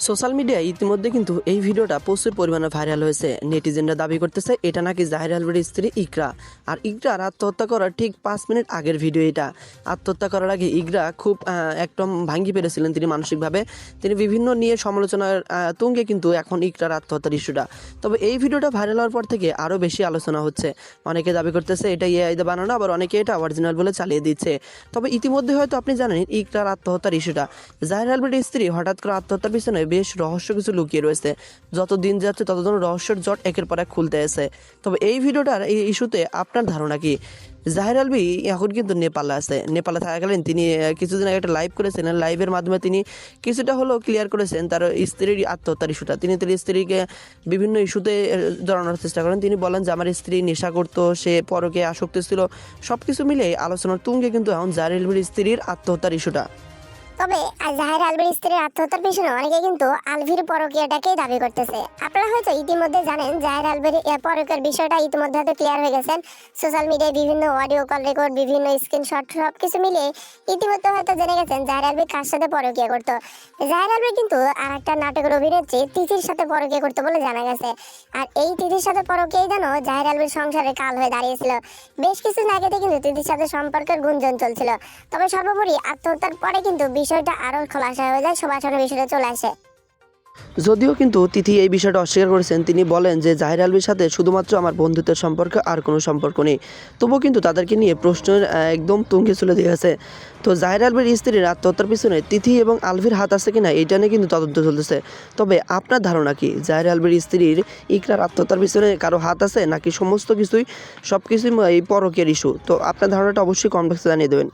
Social মিডিয়ায় ইতিমধ্যে কিন্তু এই ভিডিওটা প্রচুর পরিমাণে ভাইরাল হয়েছে। নেটিজেনরা দাবি করতেছে এটা নাকি জাহির আলভের স্ত্রী ইকরা। আর ইকরার আত্মহত্যা করার ঠিক 5 মিনিট আগের ভিডিও এটা। আত্মহত্যা করার আগে ইকরা খুব একদম ভাঙ্গি পেরেছিলেন তিনি মানসিকভাবে। তিনি বিভিন্ন নিয়ে সমালোচনার তুঙ্গে কিন্তু এখন ইকরার আত্মহত্যার ইস্যুটা। তবে এই ভিডিওটা ভাইরাল হওয়ার পর থেকে আরও বেশি আলোচনা হচ্ছে। অনেকে দাবি করতেছে এটা এআই দিয়ে বানানো, আবার অনেকে এটা অরিজিনাল বলে চালিয়ে দিচ্ছে। তবে ইতিমধ্যে হয়তো আপনি জানেন ইকরার আত্মহত্যার ইস্যুটা। জাহির আলভের স্ত্রী হঠাৎ করে আত্মহত্যার পিছনে বেশ রহস্য কিছু লুকিয়ে রয়েছে। যত দিন যাচ্ছে তত যেন রহস্যের জট একের পর এক খুলতে আসে। তবে এই ভিডিওটার এই ইস্যুতে আপনার ধারণা কি? জাহির আলভী এখন কিন্তু নেপালে আছে। নেপালে থাকাকালীন তিনি কিছুদিন আগে একটা লাইভ করেছিলেন। লাইভের মাধ্যমে তিনি কিছুটা হলেও ক্লিয়ার করেছেন তার স্ত্রীর আত্মহত্যার ইস্যুটা। তিনি তার স্ত্রীকে বিভিন্ন ইস্যুতে জড়ানোর চেষ্টা করেন। তিনি বলেন যে আমার স্ত্রী নেশা করতো, সে পরকে আসক্তি ছিল। সব কিছু মিলে আলোচনার তুঙ্গে কিন্তু এখন জাহির আলভীর স্ত্রীর আত্মহত্যার ইস্যুটা। তবে জাহির আলভীর স্ত্রীর আত্মহত্যার পিছনে অনেকে কিন্তু আলভীর পরকীয়াটাকেই দাবি করতেছে। আপনারা হয়তো ইতিমধ্যে জানেন জাহির আলভীর পরকীয়ার বিষয়টা ইতিমধ্যে হয়তো ক্লিয়ার হয়ে গেছেন। সোশ্যাল মিডিয়ায় বিভিন্ন অডিও কল রেকর্ড, বিভিন্ন স্ক্রিনশট সবকিছু মিলিয়ে ইতিমধ্যে হয়তো জেনে গেছেন জাহির আলভী কার সাথে পরকীয়া করতো। জাহির আলভী কিন্তু আর একটা নাটকের অভিনেত্রী তিথির সাথে পরকীয়া করতো বলে জানা গেছে। আর এই তিথির সাথে পরকীয়াই যেন জাহির আলভীর সংসারে কাল হয়ে দাঁড়িয়েছিল। বেশ কিছুদিন আগে থেকে কিন্তু তিথির সাথে সম্পর্কের গুঞ্জন চলছিল। তবে সর্বোপরি আত্মহত্যার পরে কিন্তু বিষয়টা আরো খোলাসা হয়ে যায়, সবার সামনে বিষয়টা চলে আসে। যদিও কিন্তু তিথি এই বিষয়টা অস্বীকার করেছেন। তিনি বলেন যে জাহির আলভীর সাথে শুধুমাত্র আমার বন্ধুত্বের সম্পর্ক, আর কোনো সম্পর্ক নেই। তবুও কিন্তু তাদেরকে নিয়ে প্রশ্নের একদম তুঙ্গে চলে দিয়েছে। তো জাহির আলভীর স্ত্রীর আত্মহত্যার পিছনে তিথি এবং আলভীর হাত আছে কিনা এটা নিয়ে কিন্তু তদন্ত চলতেছে। তবে আপনার ধারণা কি জাহির আলভীর স্ত্রীর ইকরার আত্মহত্যার পিছনে কারো হাত আছে, নাকি সমস্ত কিছুই সব কিছুই এই পরকীয়ার ইস্যু? তো আপনার ধারণাটা অবশ্যই কমেন্ট বক্সে জানিয়ে দেবেন।